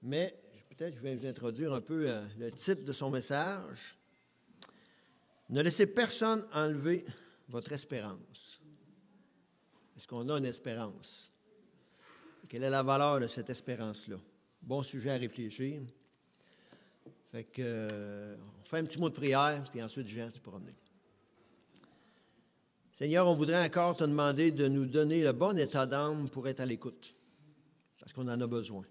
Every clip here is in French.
mais peut-être je vais vous introduire un peu le titre de son message. Ne laissez personne enlever votre espérance. Est-ce qu'on a une espérance? Quelle est la valeur de cette espérance-là? Bon sujet à réfléchir. Fait que, on fait un petit mot de prière, puis ensuite, Jean, tu pourras venir. Seigneur, on voudrait encore te demander de nous donner le bon état d'âme pour être à l'écoute, parce qu'on en a besoin.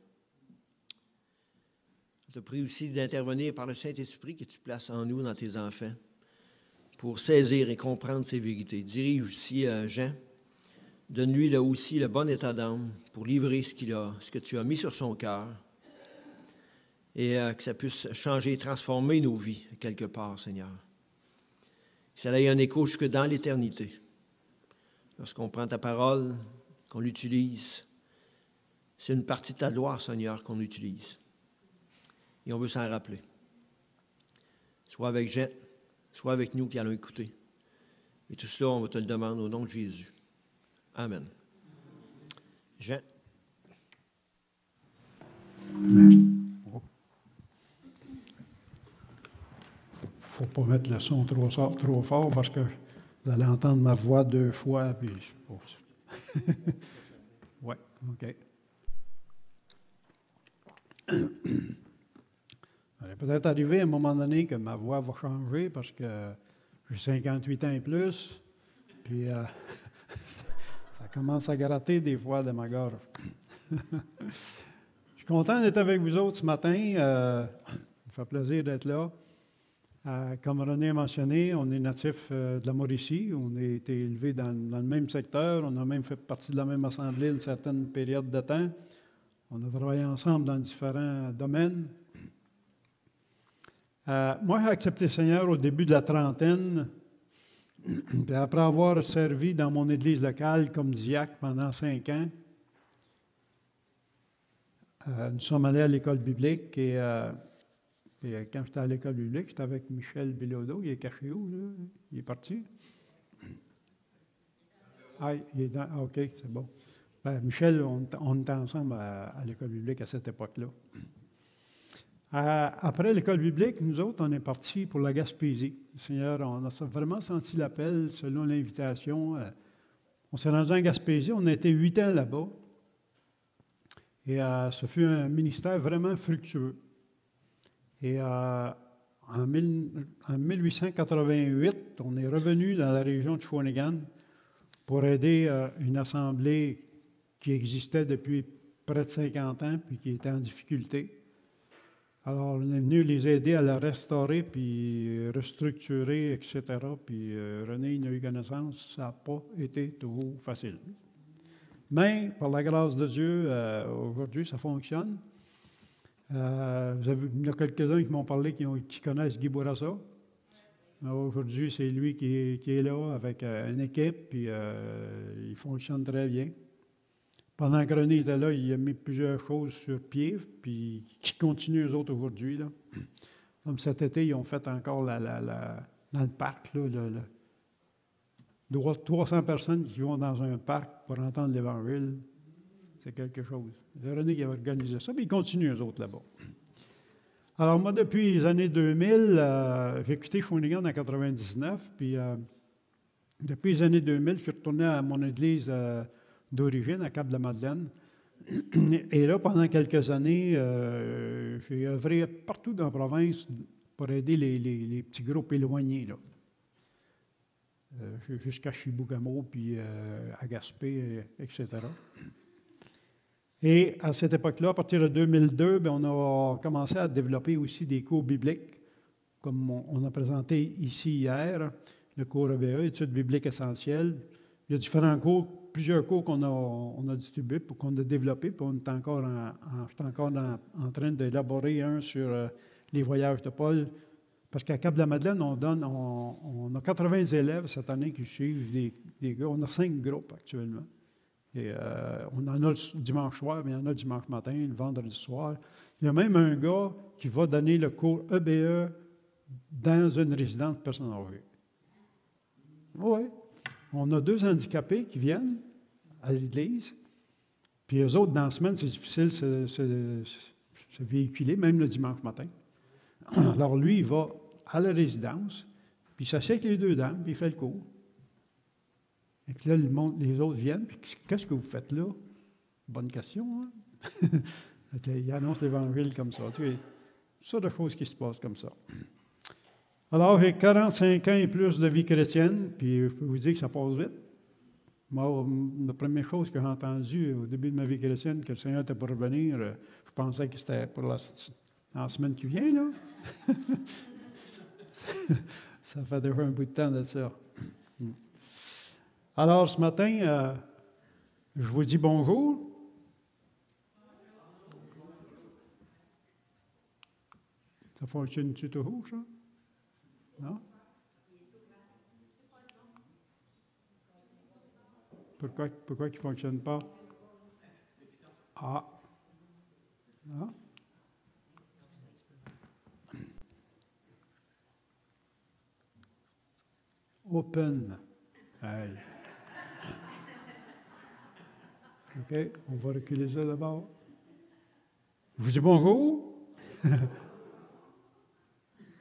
Je te prie aussi d'intervenir par le Saint-Esprit que tu places en nous, dans tes enfants, pour saisir et comprendre ces vérités. Dirige aussi Jean. Donne-lui là aussi le bon état d'âme pour livrer ce que tu as mis sur son cœur et que ça puisse changer et transformer nos vies quelque part, Seigneur. Que ça ait un écho jusque dans l'éternité. Lorsqu'on prend ta parole, qu'on l'utilise, c'est une partie de ta gloire, Seigneur, qu'on utilise. Et on veut s'en rappeler. Sois avec Jean, sois avec nous qui allons écouter. Et tout cela, on va te le demander au nom de Jésus. Amen. Jean. Il ne faut pas mettre le son trop fort parce que vous allez entendre ma voix 2 fois. Puis oui, OK. Il est peut-être arrivé à un moment donné que ma voix va changer parce que j'ai 58 ans et plus. Puis ça commence à gratter des fois de ma gorge. Je suis content d'être avec vous autres ce matin. Ça me fait plaisir d'être là. Comme René a mentionné, on est natif de la Mauricie. On a été élevés dans le même secteur. On a même fait partie de la même assemblée une certaine période de temps. On a travaillé ensemble dans différents domaines. Moi, j'ai accepté le Seigneur au début de la trentaine. Puis après avoir servi dans mon église locale comme diacre pendant 5 ans, nous sommes allés à l'école biblique et quand j'étais à l'école biblique, j'étais avec Michel Bilodeau. Il est caché où, là? Il est parti? Ah, il est dans... OK, c'est bon. Michel, on était ensemble à l'école biblique à cette époque-là. Après l'école biblique, nous autres, on est partis pour la Gaspésie. Seigneur, on a vraiment senti l'appel selon l'invitation. On s'est rendu en Gaspésie, on a été 8 ans là-bas. Et ce fut un ministère vraiment fructueux. Et en 1888, on est revenu dans la région de Shawinigan pour aider une assemblée qui existait depuis près de 50 ans puis qui était en difficulté. Alors, on est venu les aider à la restaurer, puis restructurer, etc. Puis René, il a eu connaissance, ça n'a pas été toujours facile. Mais, par la grâce de Dieu, aujourd'hui, ça fonctionne. Il y a quelques-uns qui m'ont parlé qui connaissent Guy Bourassa. Aujourd'hui, c'est lui qui est là avec une équipe, puis il fonctionne très bien. Pendant que René était là, il a mis plusieurs choses sur pied, puis qui continuent eux autres aujourd'hui. Là. Comme cet été, ils ont fait encore dans le parc, là, 300 personnes qui vont dans un parc pour entendre l'Évangile. C'est quelque chose. C'est René qui a organisé ça, puis ils continuent eux autres là-bas. Alors moi, depuis les années 2000, j'ai quitté Shawinigan en 1999, puis depuis les années 2000, je suis retourné à mon église d'origine, à Cap-de-la-Madeleine. Et là, pendant quelques années, j'ai œuvré partout dans la province pour aider les petits groupes éloignés, là. Jusqu'à Chibougamau, puis à Gaspé, etc. Et à cette époque-là, à partir de 2002, bien, on a commencé à développer aussi des cours bibliques, comme on a présenté ici hier, le cours EBE, études bibliques essentielles. Il y a différents cours, plusieurs cours qu'on a distribués, qu'on a développés, puis on est encore en train d'élaborer un sur les voyages de Paul. Parce qu'à Cap-de-la-Madeleine, on a 80 élèves cette année qui suivent des groupes. On a 5 groupes actuellement. Et on en a le dimanche soir, mais il y en a le dimanche matin, le vendredi soir. Il y a même un gars qui va donner le cours EBE dans une résidence de personnes âgées. Oui. On a 2 handicapés qui viennent à l'église. Puis eux autres, dans la semaine, c'est difficile se véhiculer, même le dimanche matin. Alors lui, il va à la résidence, puis il s'assied avec les deux dames, puis il fait le cours. Et puis là, les autres viennent, puis qu'est-ce que vous faites là? Bonne question, hein? Il annonce l'Évangile comme ça. Tu sais, ça de choses qui se passent comme ça. Alors, j'ai 45 ans et plus de vie chrétienne, puis je peux vous dire que ça passe vite. Moi, la première chose que j'ai entendue au début de ma vie chrétienne, que le Seigneur était pour revenir, je pensais que c'était pour la semaine qui vient, là. Ça fait déjà un bout de temps de ça. Alors, ce matin, je vous dis bonjour. Ça fonctionne-tu toujours, ça? Non? Pourquoi il ne fonctionne pas? Ah. Non? Open. Hey. OK, on va reculer ça d'abord. Je vous dis bonjour.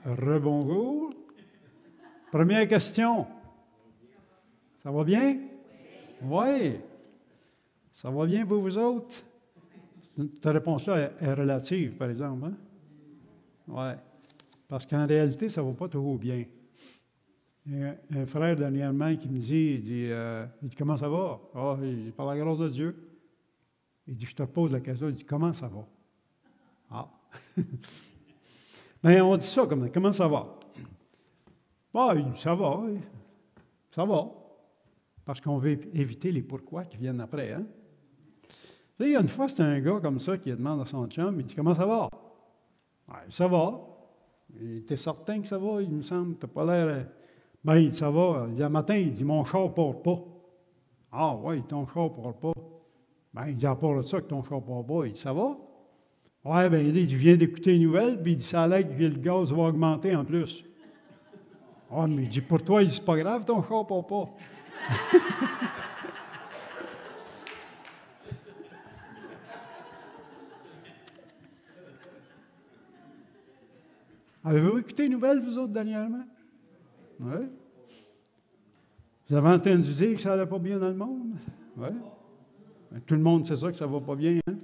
Rebonjour. Première question. Ça va bien? Oui. Ça va bien pour vous autres? Ta réponse-là est relative, par exemple. Hein? Oui. Parce qu'en réalité, ça ne va pas toujours bien. Il y a un frère dernièrement qui me dit, il dit comment ça va? Ah, il dit, par la grâce de Dieu. Il dit, je te pose la question, il dit, comment ça va? Ah. Bien, on dit ça, comment ça va? Ah, il dit, ça va, oui. Ça va. Parce qu'on veut éviter les pourquoi qui viennent après, hein? Là, il y a une fois, c'est un gars comme ça qui demande à son chum, il dit, comment ça va? Ah, ça va. Il était certain que ça va, il me semble, t'as pas l'air... Ben, il dit, ça va. Il dit, un matin, il dit, mon char ne part pas. Ah, oui, ton char ne part pas. Ben, il dit, à part de ça, que ton char ne part pas. Il dit, ça va? Oui, bien, il dit, je viens d'écouter une nouvelle, puis il dit, ça a l'air que le gaz va augmenter en plus. Ah, mais il dit, pour toi, il dit, c'est pas grave, ton char ne part pas. Avez-vous écouté une nouvelle, vous autres, dernièrement? Oui. Vous avez entendu dire que ça n'allait pas bien dans le monde? Oui. Tout le monde sait ça, que ça ne va pas bien. Hein?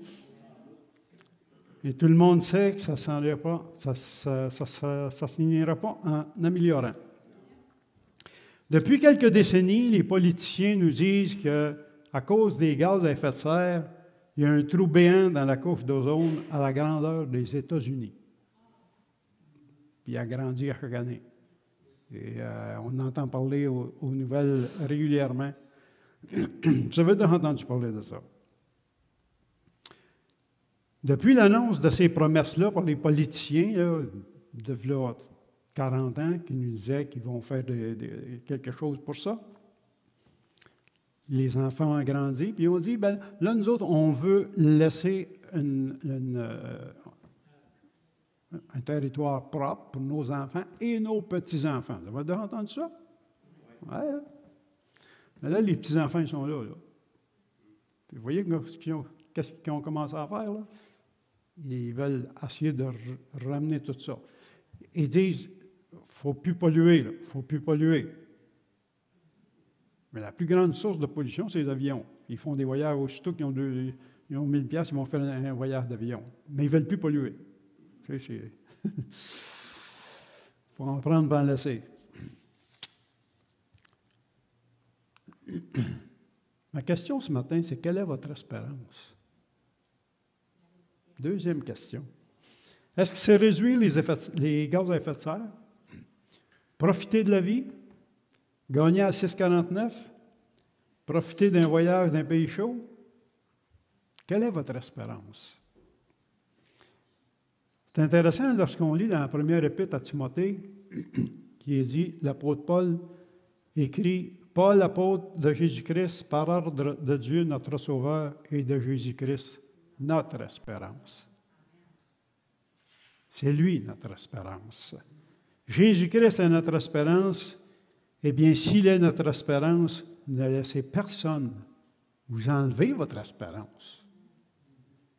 Et tout le monde sait que ça ne se finira pas en améliorant. Depuis quelques décennies, les politiciens nous disent qu'à cause des gaz à effet de serre, il y a un trou béant dans la couche d'ozone à la grandeur des États-Unis. Puis il agrandit à chaque année. Et on entend parler aux nouvelles régulièrement. Vous avez déjà entendu parler de ça. Depuis l'annonce de ces promesses-là par les politiciens, là, de là, 40 ans, qui nous disaient qu'ils vont faire quelque chose pour ça, les enfants ont grandi, puis on dit, bien, là, nous autres, on veut laisser un territoire propre pour nos enfants et nos petits-enfants. Vous avez déjà entendu ça? Oui. Mais là, les petits-enfants, ils sont là. Puis vous voyez qu'est-ce qu'ils ont commencé à faire, là? Ils veulent essayer de ramener tout ça. Ils disent, il ne faut plus polluer, il ne faut plus polluer. Mais la plus grande source de pollution, c'est les avions. Ils font des voyages aussitôt qu'ils ont 1000 $, ils vont faire un voyage d'avion. Mais ils ne veulent plus polluer. Tu sais, il faut en prendre pour en laisser. Ma question ce matin, c'est quelle est votre espérance? Deuxième question. Est-ce que c'est réduire les gaz à effet de serre? Profiter de la vie? Gagner à 6,49? Profiter d'un voyage d'un pays chaud? Quelle est votre espérance? C'est intéressant lorsqu'on lit dans la première épître à Timothée, qui est dit, l'apôtre Paul écrit, Paul, apôtre de Jésus-Christ, par ordre de Dieu, notre Sauveur, et de Jésus-Christ, notre espérance. C'est lui, notre espérance. Jésus-Christ est notre espérance. Eh bien, s'il est notre espérance, ne laissez personne vous enlever votre espérance.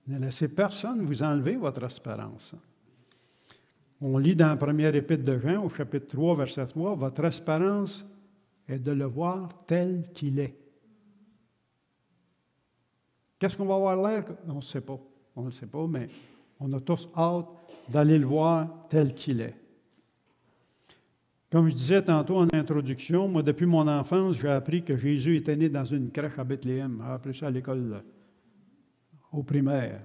Ne laissez personne vous enlever votre espérance. On lit dans la première épître de Jean, au chapitre 3, verset 3, « Votre espérance est de le voir tel qu'il est. » Qu'est-ce qu'on va avoir l'air? On ne sait pas. On ne le sait pas, mais on a tous hâte d'aller le voir tel qu'il est. Comme je disais tantôt en introduction, moi, depuis mon enfance, j'ai appris que Jésus était né dans une crèche à Bethléem. J'ai appris ça à l'école au primaire.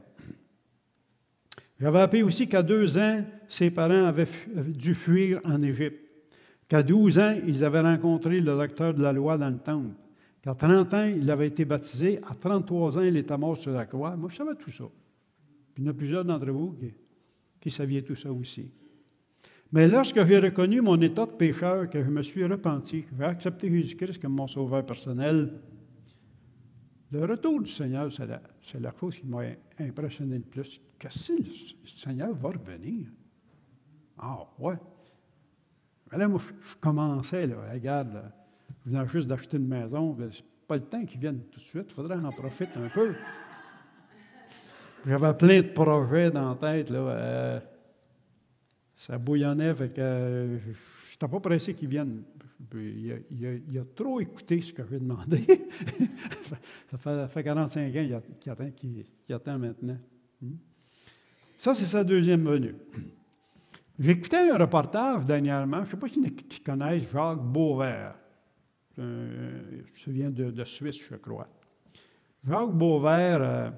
J'avais appris aussi qu'à 2 ans, ses parents avaient dû fuir en Égypte. Qu'à 12 ans, ils avaient rencontré le docteur de la loi dans le temple. Qu'à 30 ans, il avait été baptisé. À 33 ans, il était mort sur la croix. Moi, je savais tout ça. Puis il y en a plusieurs d'entre vous qui saviez tout ça aussi. Mais lorsque j'ai reconnu mon état de pécheur, que je me suis repenti, que j'ai accepté Jésus-Christ comme mon sauveur personnel, le retour du Seigneur, c'est la chose qui m'a impressionné le plus. Que si le Seigneur va revenir? Ah, ouais. Mais là, moi, je commençais, là, regarde, là, je venais juste d'acheter une maison, c'est pas le temps qu'ils viennent tout de suite, il faudrait en profiter un peu. J'avais plein de projets dans la tête, là. Ça bouillonnait, fait que je n'étais pas pressé qu'ils viennent. Il a trop écouté ce que j'ai demandé. ça fait 45 ans qu'il attend maintenant. Ça, c'est sa deuxième venue. J'ai écouté un reportage dernièrement, je ne sais pas qui connaissent Jacques Beauvert. Ça vient de Suisse, je crois. Jacques Beauvert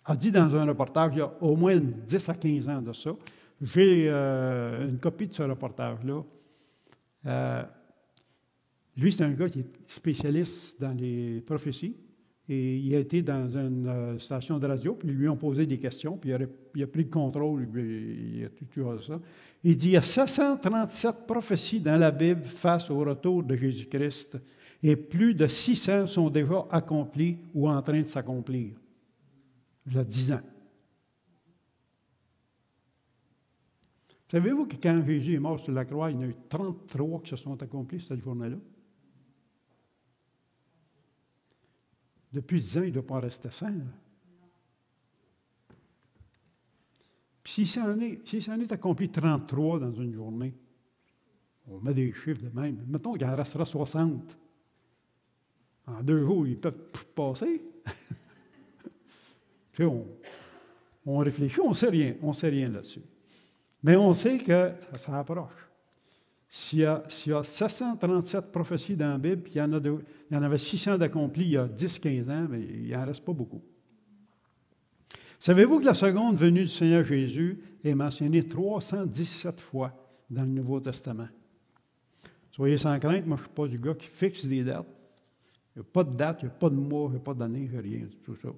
a dit dans un reportage, il y a au moins 10 à 15 ans de ça, j'ai une copie de ce reportage-là. Lui, c'est un gars qui est spécialiste dans les prophéties. Et il a été dans une station de radio, puis ils lui ont posé des questions, puis il a pris le contrôle, il a tout ça. Il dit, il y a 737 prophéties dans la Bible face au retour de Jésus-Christ, et plus de 600 sont déjà accomplies ou en train de s'accomplir. Il y a 10 ans. Savez-vous que quand Jésus est mort sur la croix, il y en a eu 33 qui se sont accomplis cette journée-là? Depuis 10 ans, il ne doit pas en rester 100. Puis si ça en est accompli 33 dans une journée, on met des chiffres de même. Mettons qu'il en restera 60. En 2 jours, ils peuvent passer. Puis on réfléchit, on ne sait rien là-dessus. Mais on sait que ça approche. S'il y a 737 prophéties dans la Bible, puis il y en avait 600 d'accomplis il y a 10-15 ans, mais il n'en reste pas beaucoup. Savez-vous que la seconde venue du Seigneur Jésus est mentionnée 317 fois dans le Nouveau Testament? Soyez sans crainte, moi je ne suis pas du gars qui fixe des dates. Il n'y a pas de date, il n'y a pas de mois, il n'y a pas d'année, il n'y a rien de tout ça.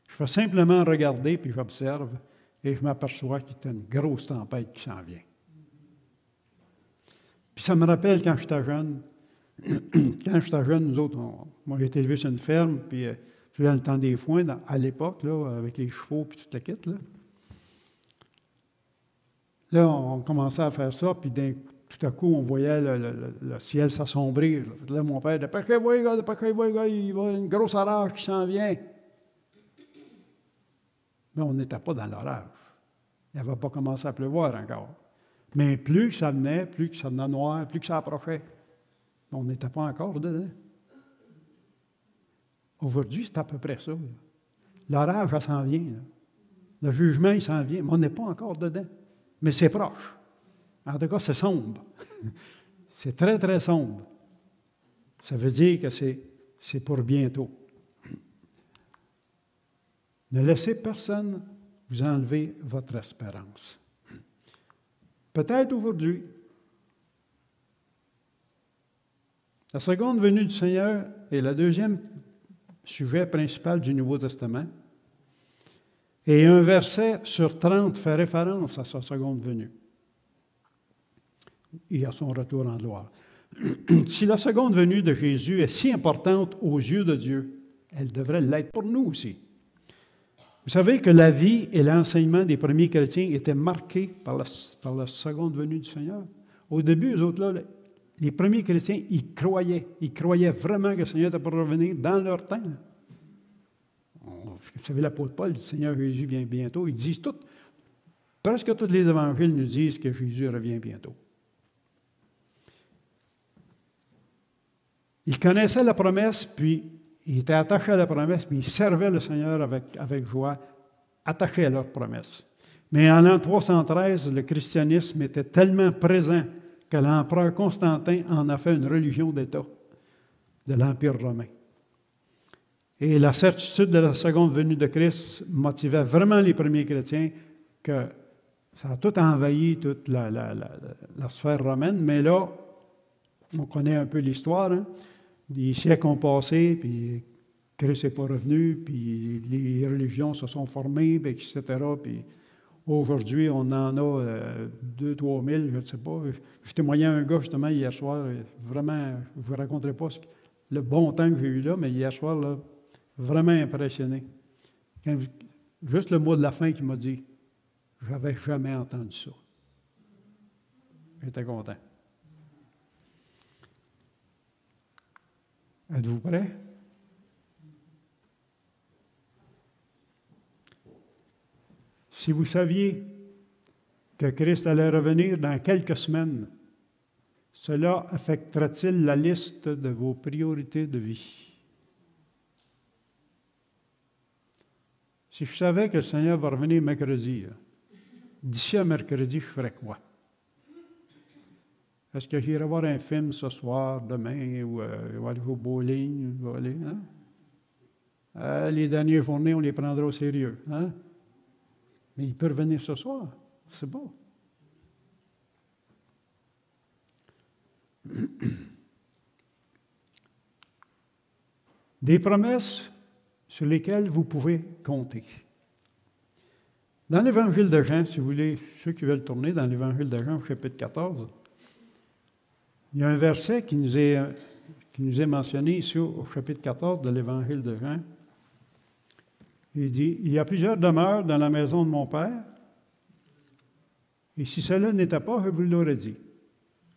Je fais simplement regarder, puis j'observe, et je m'aperçois qu'il y a une grosse tempête qui s'en vient. Puis ça me rappelle quand j'étais jeune. Quand j'étais jeune, nous autres, moi j'ai été élevé sur une ferme, puis je faisais le temps des foins à l'époque, là, avec les chevaux puis toute la kit. Là, on commençait à faire ça, puis tout à coup, on voyait le ciel s'assombrir. Là, mon père disait, « Pas il y a une grosse orage qui s'en vient. » Mais on n'était pas dans l'orage. Il n'avait pas commencé à pleuvoir encore. Mais plus que ça venait, plus que ça venait noir, plus que ça approchait. On n'était pas encore dedans. Aujourd'hui, c'est à peu près ça. L'orage, ça s'en vient. Là. Le jugement, il s'en vient, mais on n'est pas encore dedans. Mais c'est proche. En tout cas, c'est sombre. C'est très, très sombre. Ça veut dire que c'est pour bientôt. Ne laissez personne vous enlever votre espérance. Peut-être aujourd'hui. La seconde venue du Seigneur est le deuxième sujet principal du Nouveau Testament. Et un verset sur 30 fait référence à sa seconde venue et à son retour en gloire. Si la seconde venue de Jésus est si importante aux yeux de Dieu, elle devrait l'être pour nous aussi. Vous savez que la vie et l'enseignement des premiers chrétiens étaient marqués par la seconde venue du Seigneur. Au début, eux autres, là, les premiers chrétiens, ils croyaient vraiment que le Seigneur était pour revenir dans leur temps. Vous savez, l'apôtre Paul, le Seigneur Jésus vient bientôt. Ils disent tout, presque tous les évangiles nous disent que Jésus revient bientôt. Il connaissait la promesse, puis il était attaché à la promesse, puis il servait le Seigneur avec joie, attaché à leur promesse. Mais en l'an 313, le christianisme était tellement présent que l'empereur Constantin en a fait une religion d'État de l'Empire romain. Et la certitude de la seconde venue de Christ motivait vraiment les premiers chrétiens que ça a tout envahi toute la sphère romaine, mais là, on connaît un peu l'histoire, hein? Les siècles ont passé, puis Christ n'est pas revenu, puis les religions se sont formées, puis etc. Puis aujourd'hui, on en a 2-3 000, je ne sais pas. Je témoignais à un gars, justement, hier soir, vraiment, je ne vous raconterai pas le bon temps que j'ai eu là, mais hier soir, là, vraiment impressionné. Juste le mot de la fin qui m'a dit, « J'avais jamais entendu ça. » J'étais content. Êtes-vous prêts? Si vous saviez que Christ allait revenir dans quelques semaines, cela affectera-t-il la liste de vos priorités de vie? Si je savais que le Seigneur va revenir mercredi, d'ici à mercredi, je ferais quoi? Est-ce que j'irai voir un film ce soir, demain, ou aller au bowling? Hein? Les dernières journées, on les prendra au sérieux. Hein? Mais il peut revenir ce soir. C'est beau. Des promesses sur lesquelles vous pouvez compter. Dans l'Évangile de Jean, si vous voulez, ceux qui veulent tourner dans l'Évangile de Jean, au chapitre 14, il y a un verset qui nous est mentionné ici au chapitre 14 de l'Évangile de Jean. Il dit, « Il y a plusieurs demeures dans la maison de mon Père, et si cela n'était pas, je vous l'aurais dit.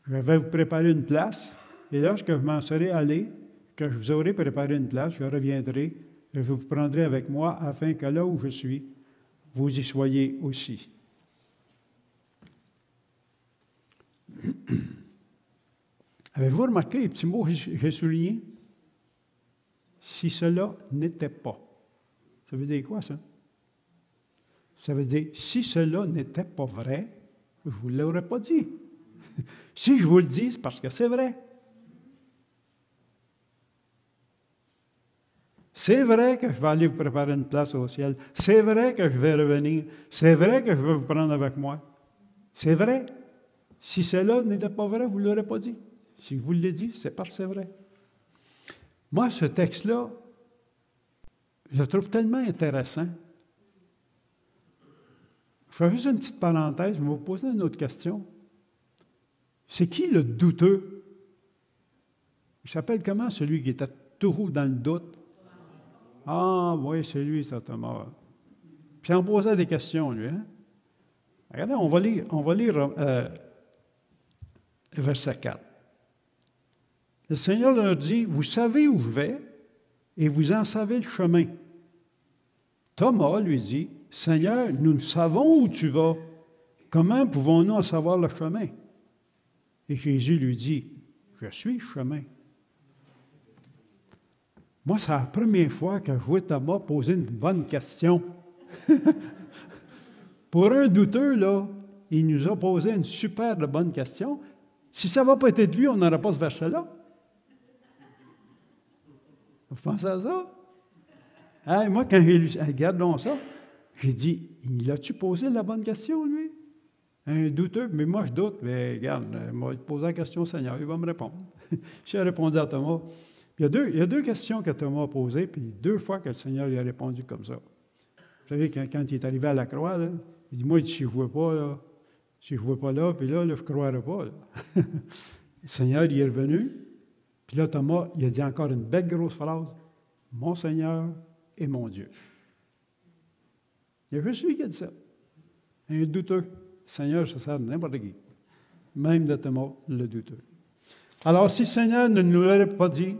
Je vais vous préparer une place, et lorsque je m'en serai allé, que je vous aurai préparé une place, je reviendrai, et je vous prendrai avec moi, afin que là où je suis, vous y soyez aussi. » Avez-vous remarqué les petits mots que j'ai soulignés? Si cela n'était pas. Ça veut dire quoi, ça? Ça veut dire, si cela n'était pas vrai, je ne vous l'aurais pas dit. Si je vous le dis, c'est parce que c'est vrai. C'est vrai que je vais aller vous préparer une place au ciel. C'est vrai que je vais revenir. C'est vrai que je vais vous prendre avec moi. C'est vrai. Si cela n'était pas vrai, vous ne l'aurez pas dit. Si je vous l'ai dit, c'est parce que c'est vrai. Moi, ce texte-là, je le trouve tellement intéressant. Je fais juste une petite parenthèse, je vais vous poser une autre question. C'est qui le douteux? Il s'appelle comment celui qui était toujours dans le doute? Ah, oui, c'est lui, c'est Thomas. Puis il en posait des questions, lui. Hein? Regardez, on va lire verset 4. Le Seigneur leur dit, « Vous savez où je vais, et vous en savez le chemin. » Thomas lui dit, « Seigneur, nous savons où tu vas. Comment pouvons-nous en savoir le chemin? » Et Jésus lui dit, « Je suis le chemin. » Moi, c'est la première fois que je vois Thomas poser une bonne question. Pour un douteux, là, il nous a posé une super bonne question. Si ça n'avait pas été de lui, on n'aurait pas ce verset-là. Vous pensez à ça? Hey, moi, quand j'ai lu, regardons ça, j'ai dit, il a-tu posé la bonne question, lui? Un douteux, mais moi, je doute. Mais regarde, moi, il pose la question au Seigneur, il va me répondre. J'ai répondu à Thomas. Il y a deux questions que Thomas a posées, puis 2 fois que le Seigneur lui a répondu comme ça. Vous savez, quand il est arrivé à la croix, là, il dit, moi, si je ne vois pas, là, si je ne vois pas là, puis là, je ne croirais pas. Là. Le Seigneur, il est revenu, puis là, Thomas, il a dit encore une belle grosse phrase, « Mon Seigneur et mon Dieu. » Il y a juste lui qui a dit ça. Un douteux. Le Seigneur se sert de n'importe qui. Même de Thomas, le douteux. Alors, si le Seigneur ne nous l'aurait pas dit,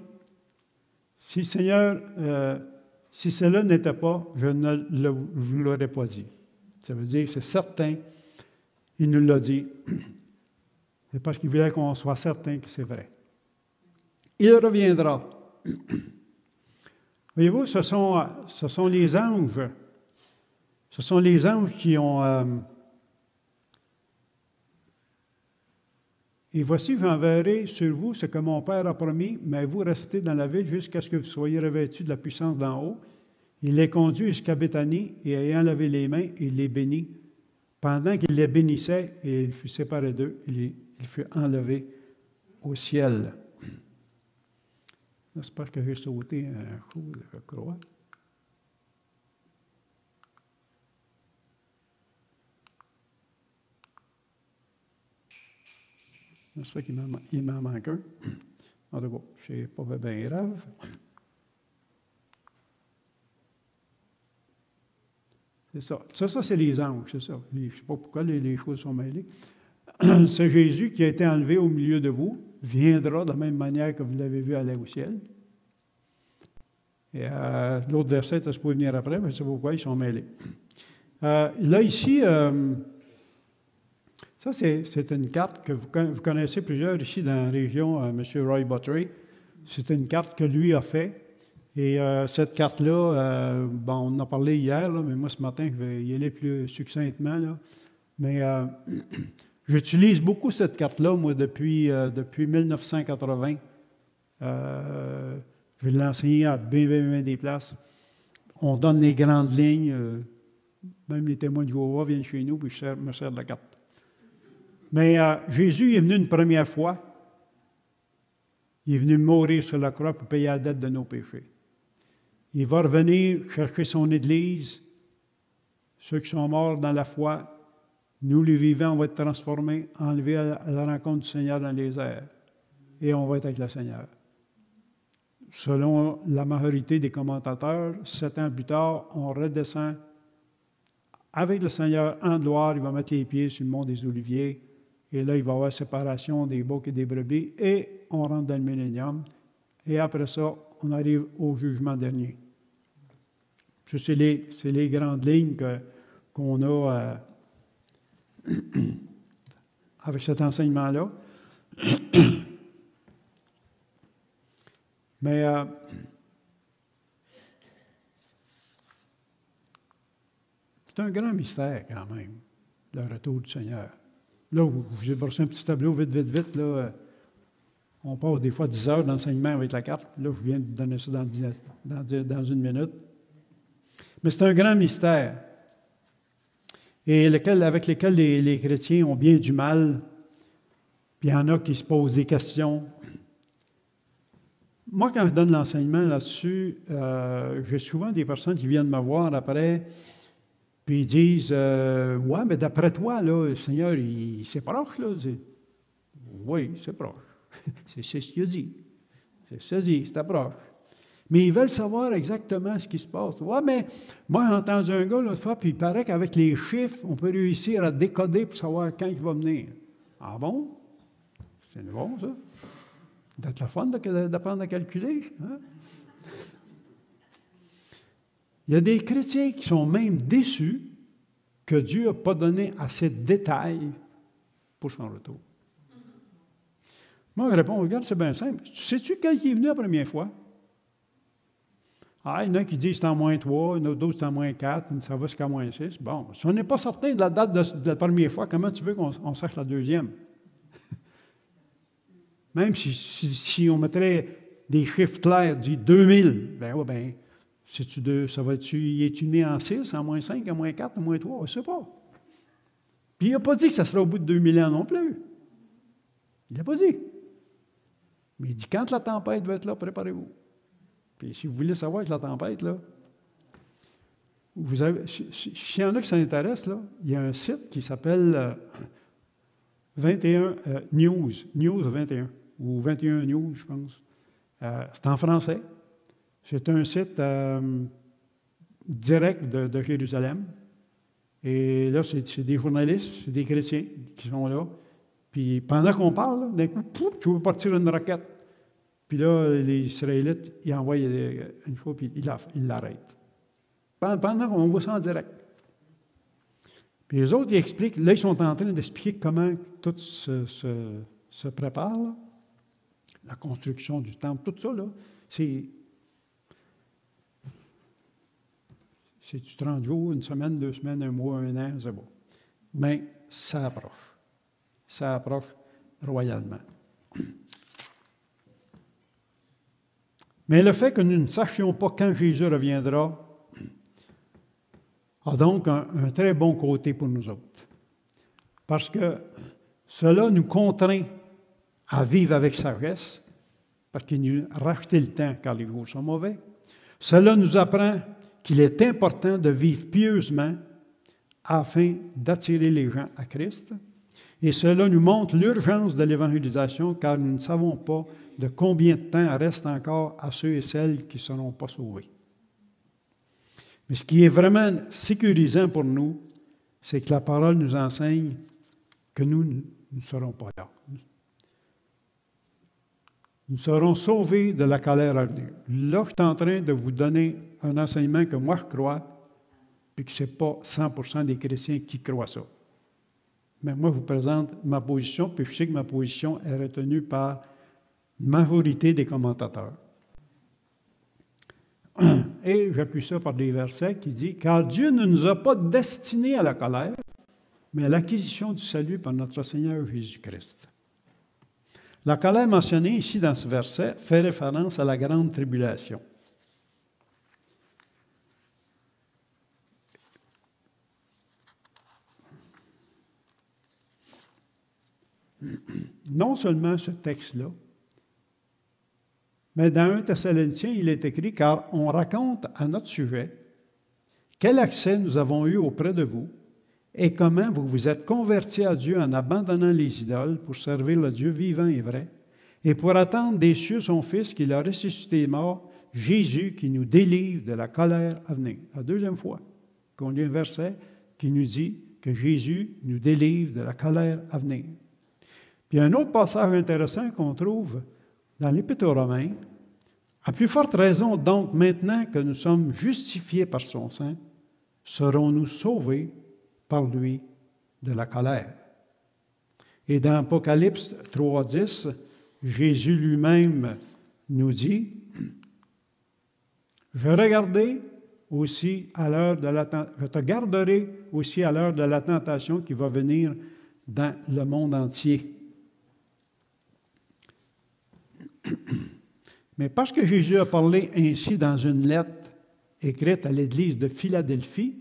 si le Seigneur, Si cela n'était pas, je ne vous l'aurais pas dit. Ça veut dire, c'est certain, il nous l'a dit. C'est parce qu'il voulait qu'on soit certain que c'est vrai. Il reviendra. Voyez-vous, ce sont les anges. Ce sont les anges qui ont... Et voici, j'enverrai sur vous ce que mon Père a promis, mais vous restez dans la ville jusqu'à ce que vous soyez revêtus de la puissance d'en haut. Il les conduit jusqu'à Béthanie, et ayant levé les mains, il les bénit. Pendant qu'il les bénissait, et il fut séparé d'eux, il fut enlevé au ciel. J'espère que j'ai sauté un coup, je crois. J'espère qu'il m'en manque un. En tout cas, c'est pas bien grave. C'est ça. Ça, c'est les anges, c'est ça. Je ne sais pas pourquoi les choses sont mêlées. Ce Jésus qui a été enlevé au milieu de vous viendra de la même manière que vous l'avez vu aller au ciel. Et l'autre verset est supposé venir après, mais je ne sais pas pourquoi ils sont mêlés. Là, ici, ça, c'est une carte que vous connaissez plusieurs ici dans la région, M. Roy Buttery. C'est une carte que lui a faite. Et cette carte-là, bon, on en a parlé hier, là, mais moi, ce matin, je vais y aller plus succinctement. Là. Mais j'utilise beaucoup cette carte-là, moi, depuis 1980. Je l'ai enseignée à bien des places. On donne les grandes lignes. Même les témoins de Jéhovah viennent chez nous, puis je me sers de la carte. Mais Jésus est venu une première fois. Il est venu mourir sur la croix pour payer la dette de nos péchés. Il va revenir chercher son Église. Ceux qui sont morts dans la foi, nous les vivants, on va être transformés, enlevés à la rencontre du Seigneur dans les airs. Et on va être avec le Seigneur. Selon la majorité des commentateurs, 7 ans plus tard, on redescend avec le Seigneur en gloire. Il va mettre les pieds sur le mont des Oliviers. Et là, il va y avoir séparation des boucs et des brebis. Et on rentre dans le millénium. Et après ça, on arrive au jugement dernier. Ça, c'est les grandes lignes qu'on a avec cet enseignement-là. Mais c'est un grand mystère quand même, le retour du Seigneur. Là, j'ai brossé un petit tableau vite, là. On passe des fois 10 heures d'enseignement avec la carte. Là, je viens de donner ça dans une minute. Mais c'est un grand mystère. Et avec lesquels les chrétiens ont bien du mal. Puis il y en a qui se posent des questions. Moi, quand je donne l'enseignement là-dessus, j'ai souvent des personnes qui viennent me voir après, puis ils disent ouais, mais d'après toi, là, le Seigneur, c'est proche, là. Oui, c'est proche. C'est ce qu'il a dit. C'est ça dit, c'est proche. Mais ils veulent savoir exactement ce qui se passe. Ouais, mais moi, j'ai entendu un gars l'autre fois, puis il paraît qu'avec les chiffres, on peut réussir à décoder pour savoir quand il va venir. Ah bon? C'est bon, ça? C'est le fun d'apprendre à calculer. Hein? Il y a des chrétiens qui sont même déçus que Dieu n'a pas donné assez de détails pour son retour. Moi, je réponds, regarde, c'est bien simple. Sais-tu quand il est venu la première fois? Ah, il y en a qui disent c'est en moins 3, il y en a d'autres c'est en moins 4, ça va jusqu'à moins 6. Bon, si on n'est pas certain de la date de la première fois, comment tu veux qu'on sache la deuxième? Même si on mettrait des chiffres clairs, dit 2000, bien, ouais, bien, ça va être, es-tu né en 6, en moins 5, en moins 4, en moins 3? On ne sait pas. Puis il n'a pas dit que ça sera au bout de 2000 ans non plus. Il n'a pas dit. Mais il dit, quand la tempête va être là, préparez-vous. Puis si vous voulez savoir que la tempête, là, s'il y en a qui s'intéressent, là, il y a un site qui s'appelle 21 News 21, ou 21 News, je pense. C'est en français. C'est un site direct de Jérusalem. Et là, c'est des journalistes, c'est des chrétiens qui sont là. Puis pendant qu'on parle, d'un coup, tu veux partir une roquette. Puis là, les Israélites, ils envoient une fois, puis ils l'arrêtent. Pendant qu'on voit ça en direct. Puis les autres, ils expliquent, là, ils sont en train d'expliquer comment tout se prépare, là. La construction du temple, tout ça, là, c'est du 30 jours, une semaine, 2 semaines, 1 mois, 1 an, c'est bon. Mais ça approche. Ça approche royalement. Mais le fait que nous ne sachions pas quand Jésus reviendra a donc un très bon côté pour nous autres. Parce que cela nous contraint à vivre avec sagesse, parce qu'il nous a racheté le temps car les jours sont mauvais. Cela nous apprend qu'il est important de vivre pieusement afin d'attirer les gens à Christ. Et cela nous montre l'urgence de l'évangélisation, car nous ne savons pas de combien de temps reste encore à ceux et celles qui ne seront pas sauvés. Mais ce qui est vraiment sécurisant pour nous, c'est que la parole nous enseigne que nous ne serons pas là. Nous serons sauvés de la colère à venir. Là, je suis en train de vous donner un enseignement que moi je crois, puis que ce n'est pas 100% des chrétiens qui croient ça. Mais moi, je vous présente ma position, puis je sais que ma position est retenue par une majorité des commentateurs. Et j'appuie ça par des versets qui disent « Car Dieu ne nous a pas destinés à la colère, mais à l'acquisition du salut par notre Seigneur Jésus-Christ. » La colère mentionnée ici dans ce verset fait référence à la grande tribulation. Non seulement ce texte-là, mais dans 1 Thessaloniciens, il est écrit, car on raconte à notre sujet quel accès nous avons eu auprès de vous et comment vous vous êtes convertis à Dieu en abandonnant les idoles pour servir le Dieu vivant et vrai et pour attendre des cieux son Fils qu'il a ressuscité des morts, Jésus qui nous délivre de la colère à venir. La deuxième fois qu'on lit un verset qui nous dit que Jésus nous délivre de la colère à venir. Puis un autre passage intéressant qu'on trouve dans l'Épître aux Romains, à plus forte raison, donc, maintenant que nous sommes justifiés par son sang, serons-nous sauvés par lui de la colère. Et dans Apocalypse 3,10, Jésus lui-même nous dit, « Je te garderai aussi à l'heure de la tentation qui va venir dans le monde entier. » Mais parce que Jésus a parlé ainsi dans une lettre écrite à l'Église de Philadelphie,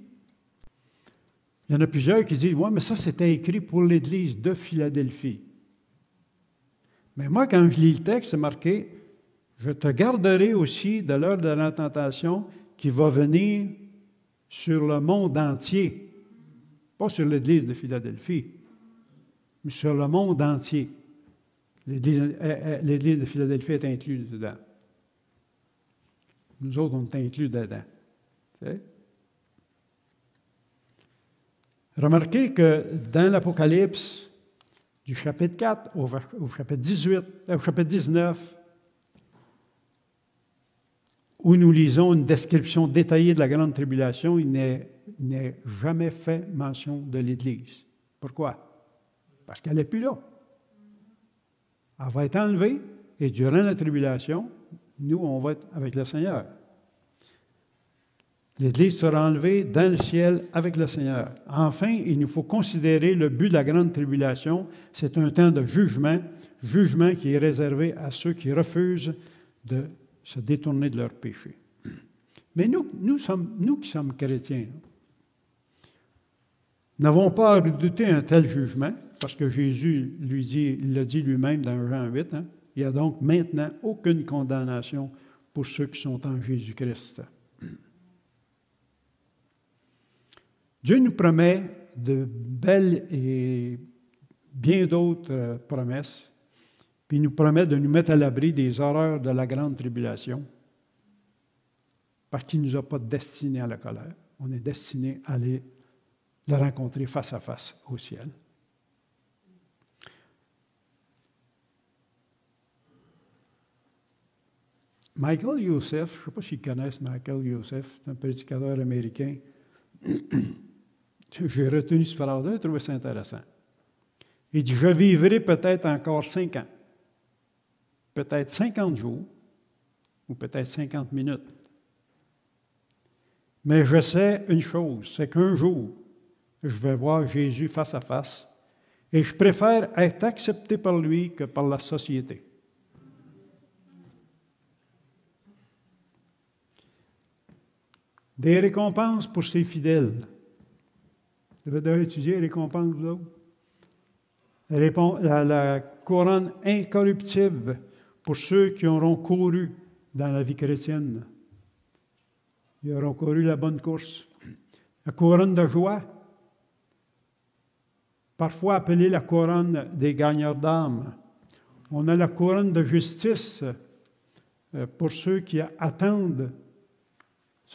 il y en a plusieurs qui disent « Oui, mais ça, c'était écrit pour l'Église de Philadelphie. » Mais moi, quand je lis le texte, c'est marqué « Je te garderai aussi de l'heure de la tentation qui va venir sur le monde entier. » Pas sur l'Église de Philadelphie, mais sur le monde entier. L'Église de Philadelphie est incluse dedans. Nous autres, on est inclus dedans. T'sais? Remarquez que dans l'Apocalypse, du chapitre 4 au chapitre 18, au chapitre 19, où nous lisons une description détaillée de la grande tribulation, il n'est jamais fait mention de l'Église. Pourquoi? Parce qu'elle n'est plus là. Elle va être enlevée et durant la tribulation, nous, on va être avec le Seigneur. L'Église sera enlevée dans le ciel avec le Seigneur. Enfin, il nous faut considérer le but de la grande tribulation. C'est un temps de jugement qui est réservé à ceux qui refusent de se détourner de leurs péchés. Mais nous qui sommes chrétiens, n'avons pas à redouter un tel jugement, parce que Jésus il l'a dit lui-même dans Jean 8, hein, il n'y a donc maintenant aucune condamnation pour ceux qui sont en Jésus-Christ. Dieu nous promet de belles et bien d'autres promesses, puis il nous promet de nous mettre à l'abri des horreurs de la grande tribulation, parce qu'il ne nous a pas destinés à la colère. On est destinés à aller le rencontrer face à face au ciel. Michael Youssef, je ne sais pas s'ils connaissent Michael Youssef, c'est un prédicateur américain. J'ai retenu ce phrase-là, j'ai trouvé ça intéressant. Il dit, je vivrai peut-être encore 5 ans, peut-être 50 jours, ou peut-être 50 minutes. Mais je sais une chose, c'est qu'un jour, je vais voir Jésus face à face, et je préfère être accepté par lui que par la société. Des récompenses pour ses fidèles. Vous avez déjà étudié les récompenses, vous autres? La couronne incorruptible pour ceux qui auront couru dans la vie chrétienne. Ils auront couru la bonne course. La couronne de joie, parfois appelée la couronne des gagneurs d'âme. On a la couronne de justice pour ceux qui attendent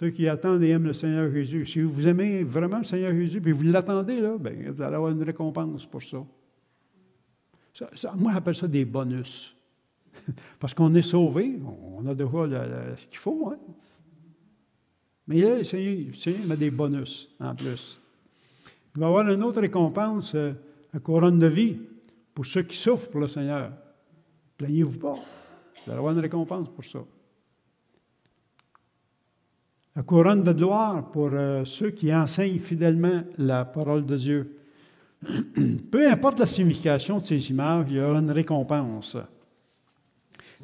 et aiment le Seigneur Jésus. Si vous aimez vraiment le Seigneur Jésus, puis vous l'attendez, là, bien, vous allez avoir une récompense pour ça. Moi, j'appelle ça des bonus. Parce qu'on est sauvé, on a déjà ce qu'il faut. Hein? Mais là, le Seigneur met des bonus en plus. Il va y avoir une autre récompense, la couronne de vie, pour ceux qui souffrent pour le Seigneur. Plaignez-vous pas. Vous allez avoir une récompense pour ça. La couronne de gloire pour ceux qui enseignent fidèlement la parole de Dieu. Peu importe la signification de ces images, il y aura une récompense.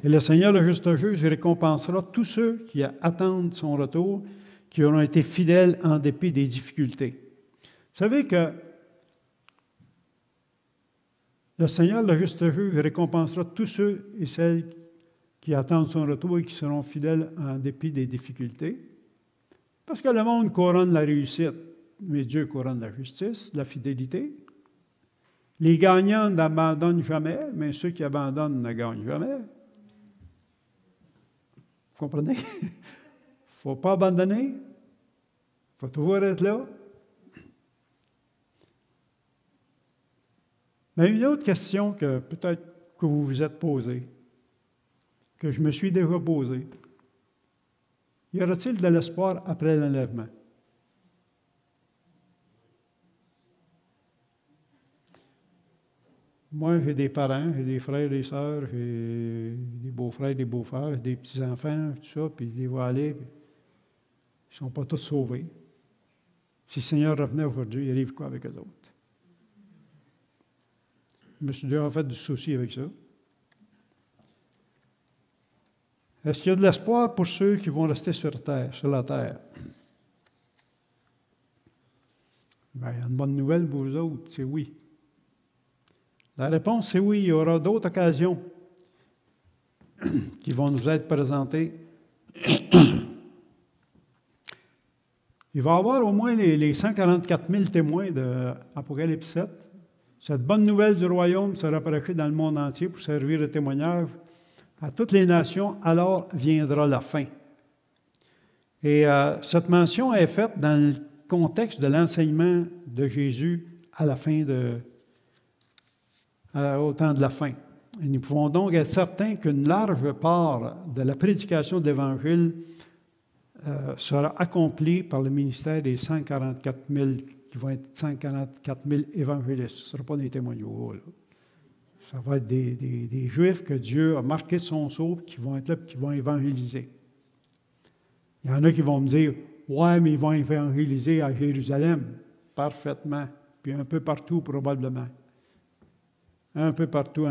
Et le Seigneur, le juste juge, récompensera tous ceux qui attendent son retour, qui auront été fidèles en dépit des difficultés. Vous savez que le Seigneur, le juste juge, récompensera tous ceux et celles qui attendent son retour et qui seront fidèles en dépit des difficultés. Parce que le monde couronne la réussite, mais Dieu couronne la justice, la fidélité. Les gagnants n'abandonnent jamais, mais ceux qui abandonnent ne gagnent jamais. Vous comprenez? Il ne faut pas abandonner. Il faut toujours être là. Mais une autre question que peut-être que vous vous êtes posée, que je me suis déjà posée. Y aura-t-il de l'espoir après l'enlèvement? Moi, j'ai des parents, j'ai des frères, des sœurs, j'ai des beaux-frères, des beaux-frères, des petits-enfants, tout ça, puis je les vois aller, puis ils ne sont pas tous sauvés. Si le Seigneur revenait aujourd'hui, il arrive quoi avec eux autres? Je me suis déjà fait du souci avec ça. Est-ce qu'il y a de l'espoir pour ceux qui vont rester sur la terre? Bien, il y a une bonne nouvelle pour vous autres, c'est oui. La réponse, c'est oui. Il y aura d'autres occasions qui vont nous être présentées. Il va y avoir au moins les 144 000 témoins d'Apocalypse 7. Cette bonne nouvelle du royaume sera prêchée dans le monde entier pour servir de témoignage à toutes les nations, alors viendra la fin. Et cette mention est faite dans le contexte de l'enseignement de Jésus à la fin au temps de la fin. Et nous pouvons donc être certains qu'une large part de la prédication de l'Évangile sera accomplie par le ministère des 144 000, qui vont être 144 000 évangélistes. Ce ne sera pas des témoins de Jéhovah, là. Ça va être des Juifs que Dieu a marqué de son sceau, qui vont être là et qui vont évangéliser. Il y en a qui vont me dire, « Ouais, mais ils vont évangéliser à Jérusalem. » Parfaitement. Puis un peu partout, probablement. Un peu partout,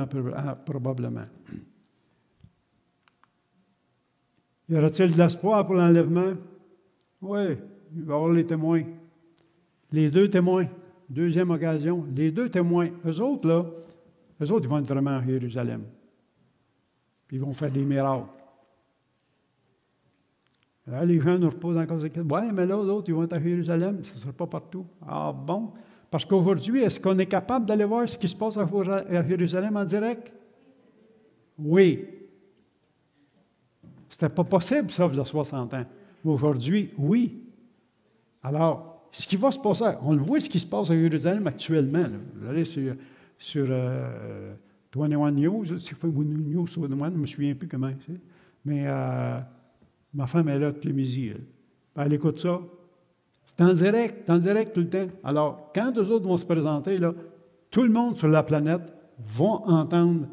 probablement. Y aura-t-il de l'espoir pour l'enlèvement? Oui, il va y avoir les témoins. Les deux témoins. Deuxième occasion. Les deux témoins. Eux autres, ils vont être vraiment à Jérusalem. Puis ils vont faire des miracles. Là, les gens nous reposent encore ces questions. Oui, mais là, l'autre, ils vont être à Jérusalem. Ce ne sera pas partout. Ah bon? Parce qu'aujourd'hui, est-ce qu'on est capable d'aller voir ce qui se passe à Jérusalem en direct? Oui. C'était pas possible, ça, il y a 60 ans. Mais aujourd'hui, oui. Alors, ce qui va se passer, on le voit ce qui se passe à Jérusalem actuellement. Là. Vous allez sur 21 News, c'est News 21, je ne me souviens plus comment c'est. mais ma femme est là tous les midis. Elle écoute ça. C'est en direct tout le temps. Alors, quand eux autres vont se présenter, là, tout le monde sur la planète vont entendre,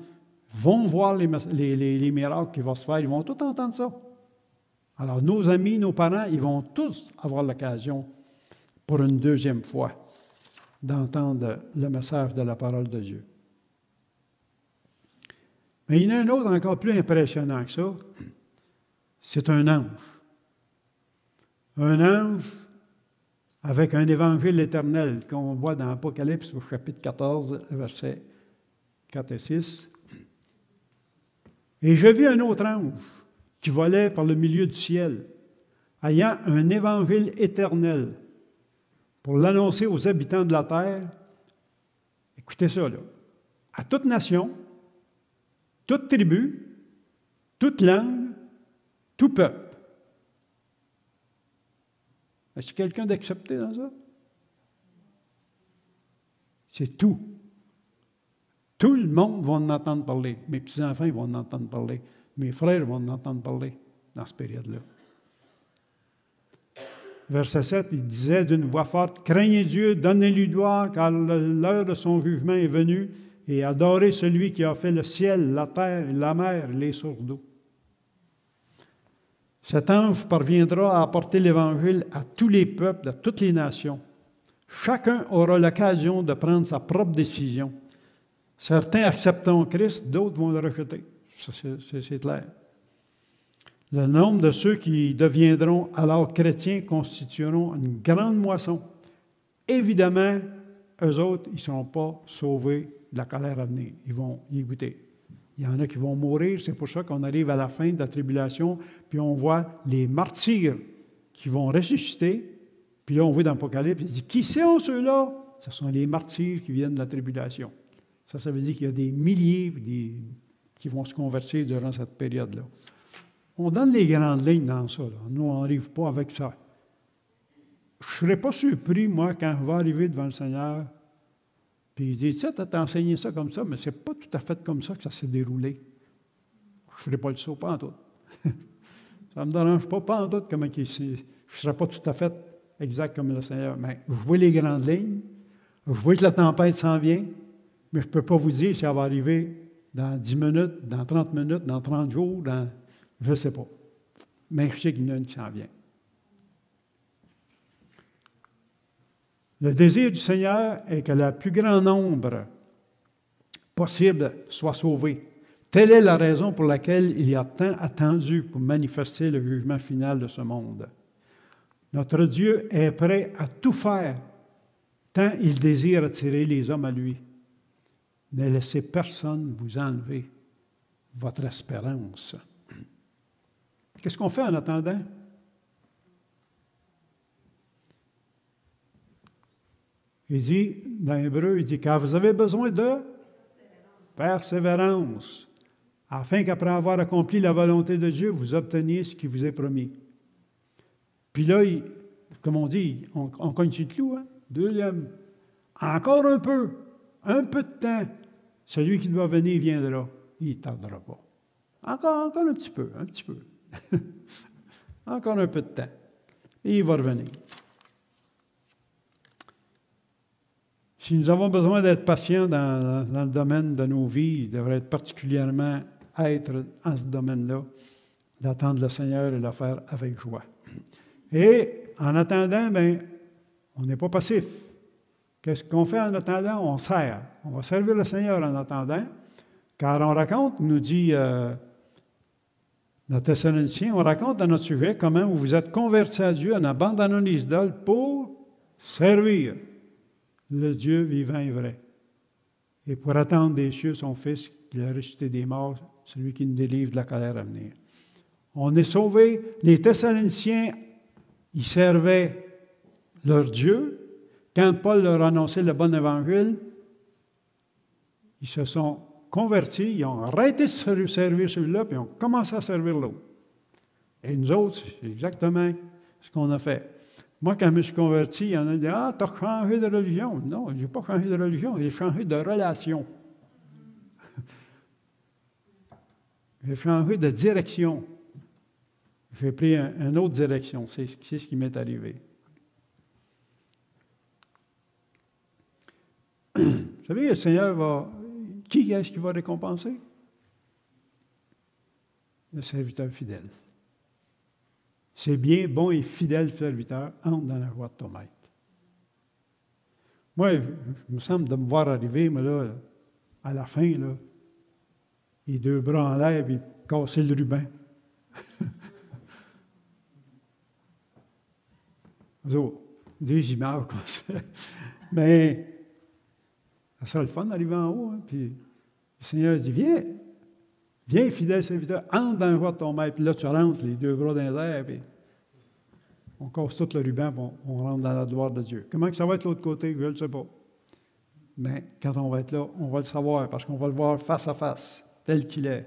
vont voir les miracles qui vont se faire. Ils vont tous entendre ça. Alors, nos amis, nos parents, ils vont tous avoir l'occasion, pour une deuxième fois, d'entendre le message de la parole de Dieu. Mais il y en a un autre encore plus impressionnant que ça. C'est un ange. Un ange avec un évangile éternel qu'on voit dans l'Apocalypse au chapitre 14, versets 4 et 6. Et je vis un autre ange qui volait par le milieu du ciel, ayant un évangile éternel pour l'annoncer aux habitants de la terre. Écoutez ça, là. À toute nation, toute tribu, toute langue, tout peuple. Est-ce qu'il y a quelqu'un d'accepté dans ça? C'est tout. Tout le monde va en entendre parler. Mes petits-enfants, ils vont en entendre parler. Mes frères vont en entendre parler dans cette période-là. Verset 7, il disait d'une voix forte, « Craignez Dieu, donnez-lui gloire, car l'heure de son jugement est venue, et adorez celui qui a fait le ciel, la terre, la mer, les sources d'eau. » Cet ange parviendra à apporter l'Évangile à tous les peuples, à toutes les nations. Chacun aura l'occasion de prendre sa propre décision. Certains accepteront Christ, d'autres vont le rejeter. C'est clair. Le nombre de ceux qui deviendront alors chrétiens constitueront une grande moisson. Évidemment, eux autres, ils ne seront pas sauvés de la colère à venir. Ils vont y goûter. Il y en a qui vont mourir, c'est pour ça qu'on arrive à la fin de la tribulation, puis on voit les martyrs qui vont ressusciter, puis là on voit dans l'Apocalypse, il dit, qui sont ceux-là? Ce sont les martyrs qui viennent de la tribulation. Ça veut dire qu'il y a des milliers qui vont se convertir durant cette période-là. On donne les grandes lignes dans ça. Là. Nous, on n'arrive pas avec ça. Je ne serais pas surpris, moi, quand on va arriver devant le Seigneur, puis il dit, tu sais, tu as enseigné ça comme ça, mais ce n'est pas tout à fait comme ça que ça s'est déroulé. Je ne ferai pas le saut, pas en tout. Ça ne me dérange pas en tout comment je ne serai pas tout à fait exact comme le Seigneur. Mais je vois les grandes lignes, je vois que la tempête s'en vient, mais je ne peux pas vous dire si ça va arriver dans 10 minutes, dans 30 minutes, dans 30 jours, je ne sais pas. Mais je sais qu'il y en a une qui s'en vient. Le désir du Seigneur est que le plus grand nombre possible soit sauvé. Telle est la raison pour laquelle il y a tant attendu pour manifester le jugement final de ce monde. Notre Dieu est prêt à tout faire, tant il désire attirer les hommes à lui. Ne laissez personne vous enlever votre espérance. Qu'est-ce qu'on fait en attendant? Il dit, dans l'Hébreu, il dit, car vous avez besoin de persévérance, afin qu'après avoir accompli la volonté de Dieu, vous obteniez ce qui vous est promis. Puis là, comme on dit, on cogne sur le clou, hein? Deuxième, encore un peu de temps, celui qui doit venir viendra, il ne tardera pas. Encore un petit peu. Encore un peu de temps. Et il va revenir. Si nous avons besoin d'être patients dans le domaine de nos vies, il devrait être particulièrement être en ce domaine-là, d'attendre le Seigneur et le faire avec joie. Et en attendant, on n'est pas passif. Qu'est-ce qu'on fait en attendant? On sert. On va servir le Seigneur en attendant, car on raconte, nous dit dans Thessaloniciens, on raconte dans notre sujet comment vous vous êtes convertis à Dieu en abandonnant les idoles pour servir le Dieu vivant et vrai, et pour attendre des cieux son Fils qui a ressuscité des morts, celui qui nous délivre de la colère à venir. On est sauvés. Les Thessaloniciens, ils servaient leur Dieu. Quand Paul leur annonçait le bon évangile, ils se sont convertis, ils ont arrêté de servir celui-là, puis ils ont commencé à servir l'autre. Et nous autres, c'est exactement ce qu'on a fait. Moi, quand je me suis converti, il y en a dit « Ah, tu as changé de religion. » Non, je n'ai pas changé de religion, j'ai changé de relation. J'ai changé de direction. J'ai pris une autre direction. C'est ce qui m'est arrivé. Vous savez, le Seigneur va... Qui est-ce qui va récompenser? Le serviteur fidèle. C'est bien, bon et fidèle serviteur, entre dans la voie de ton maître. Moi, il me semble de me voir arriver, mais là, à la fin, là, les deux bras en l'air, puis casser le ruban. Des images comme ça. Mais ça sera le fun d'arriver en haut. Hein, puis le Seigneur dit, viens, fidèle serviteur, entre dans la voie de ton maître. Puis là, tu rentres, les deux bras dans l'air, puis on casse tout le ruban, puis on rentre dans la gloire de Dieu. Comment que ça va être de l'autre côté, je ne le sais pas. Mais quand on va être là, on va le savoir, parce qu'on va le voir face à face, tel qu'il est.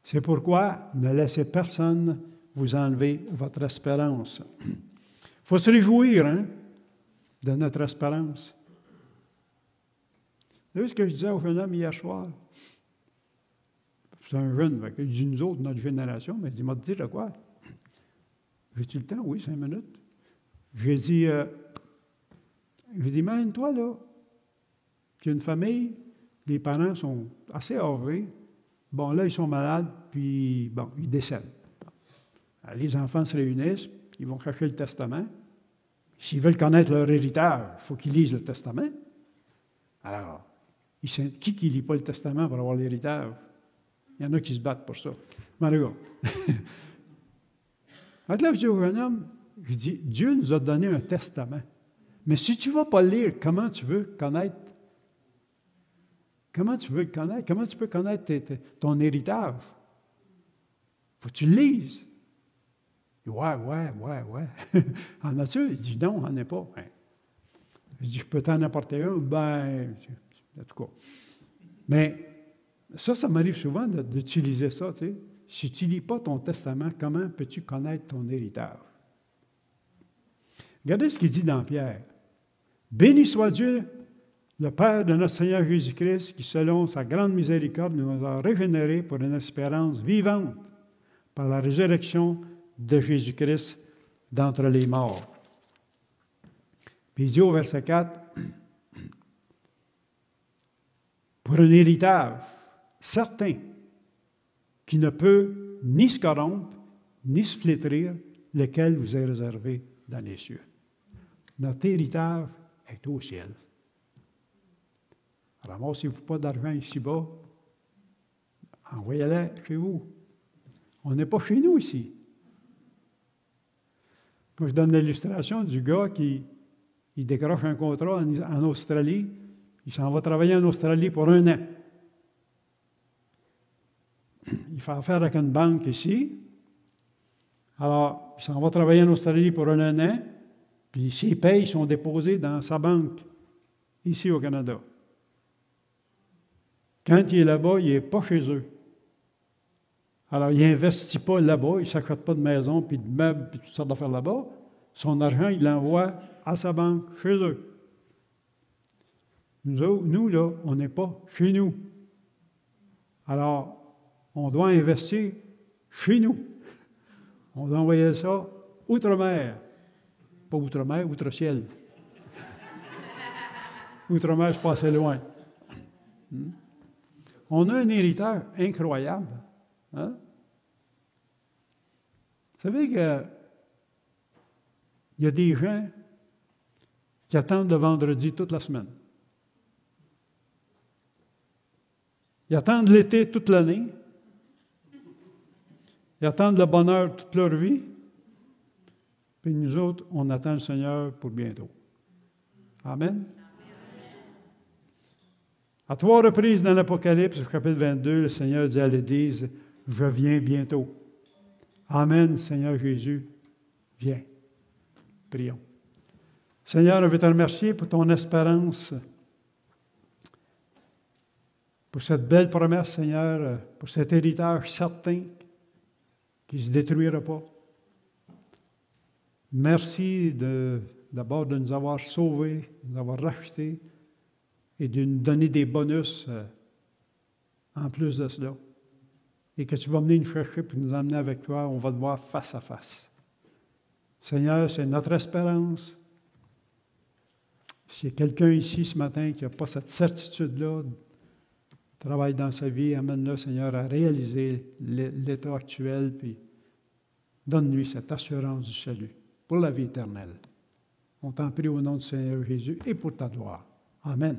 C'est pourquoi ne laissez personne vous enlever votre espérance. Il faut se réjouir de notre espérance. Vous savez ce que je disais au jeune homme hier soir? C'est un jeune, il dit nous autres, notre génération, mais il m'a dit de quoi? J'ai-tu le temps? Oui, 5 minutes. J'ai dit, imagine-toi là, qu'il y a une famille, les parents sont assez âgés. Bon, là, ils sont malades, puis, bon, ils décèdent. Alors, les enfants se réunissent, ils vont chercher le testament. S'ils veulent connaître leur héritage, il faut qu'ils lisent le testament. Alors, qui ne lit pas le testament pour avoir l'héritage? Il y en a qui se battent pour ça. Mais regarde. Alors là, je dis au jeune homme, je dis, Dieu nous a donné un testament. Mais si tu ne vas pas le lire, comment tu veux connaître? Comment tu veux le connaître? Comment tu peux connaître ton héritage? Faut que tu le lises. Ouais. En as-tu? Il dit non, on n'en est pas. Ben, je dis, je peux t'en apporter un? Ben, en tout cas. Mais ça m'arrive souvent d'utiliser ça, tu sais. Si tu ne lis pas ton testament, comment peux-tu connaître ton héritage? Regardez ce qu'il dit dans Pierre. Béni soit Dieu, le Père de notre Seigneur Jésus-Christ, qui, selon sa grande miséricorde, nous a régénérés pour une espérance vivante par la résurrection de Jésus-Christ d'entre les morts. Puis il dit au verset 4, pour un héritage certain, qui ne peut ni se corrompre, ni se flétrir, lequel vous est réservé dans les cieux. Notre héritage est au ciel. Ramassez-vous pas d'argent ici-bas, envoyez-le chez vous. On n'est pas chez nous ici. Quand je donne l'illustration du gars qui décroche un contrat en Australie, il s'en va travailler en Australie pour 1 an. Il fait affaire avec une banque ici. Alors, il s'en va travailler en Australie pour 1 an, puis ses payes sont déposées dans sa banque, ici au Canada. Quand il est là-bas, il n'est pas chez eux. Alors, il n'investit pas là-bas, il ne s'achète pas de maison, puis de meubles, puis toutes sortes d'affaires là-bas. Son argent, il l'envoie à sa banque, chez eux. Nous là, on n'est pas chez nous. Alors, on doit investir chez nous. On doit envoyer ça outre-mer. Pas outre-mer, outre-ciel. Outre-mer, je suis pas assez loin. On a un héritage incroyable. Hein? Vous savez qu'il y a des gens qui attendent le vendredi toute la semaine. Ils attendent l'été toute l'année. Ils attendent le bonheur toute leur vie. Puis nous autres, on attend le Seigneur pour bientôt. Amen. À 3 reprises dans l'Apocalypse, au chapitre 22, le Seigneur dit à l'Église, « Je viens bientôt. » Amen, Seigneur Jésus, viens. Prions. Seigneur, je veux te remercier pour ton espérance, pour cette belle promesse, Seigneur, pour cet héritage certain qui ne se détruira pas. Merci d'abord de nous avoir sauvés, de nous avoir rachetés et de nous donner des bonus en plus de cela. et que tu vas venir nous chercher pour nous emmener avec toi. On va te voir face à face. Seigneur, c'est notre espérance. S'il y a quelqu'un ici ce matin qui n'a pas cette certitude-là, travaille dans sa vie, amène-le, Seigneur, à réaliser l'état actuel, puis donne-lui cette assurance du salut pour la vie éternelle. On t'en prie au nom du Seigneur Jésus et pour ta gloire. Amen.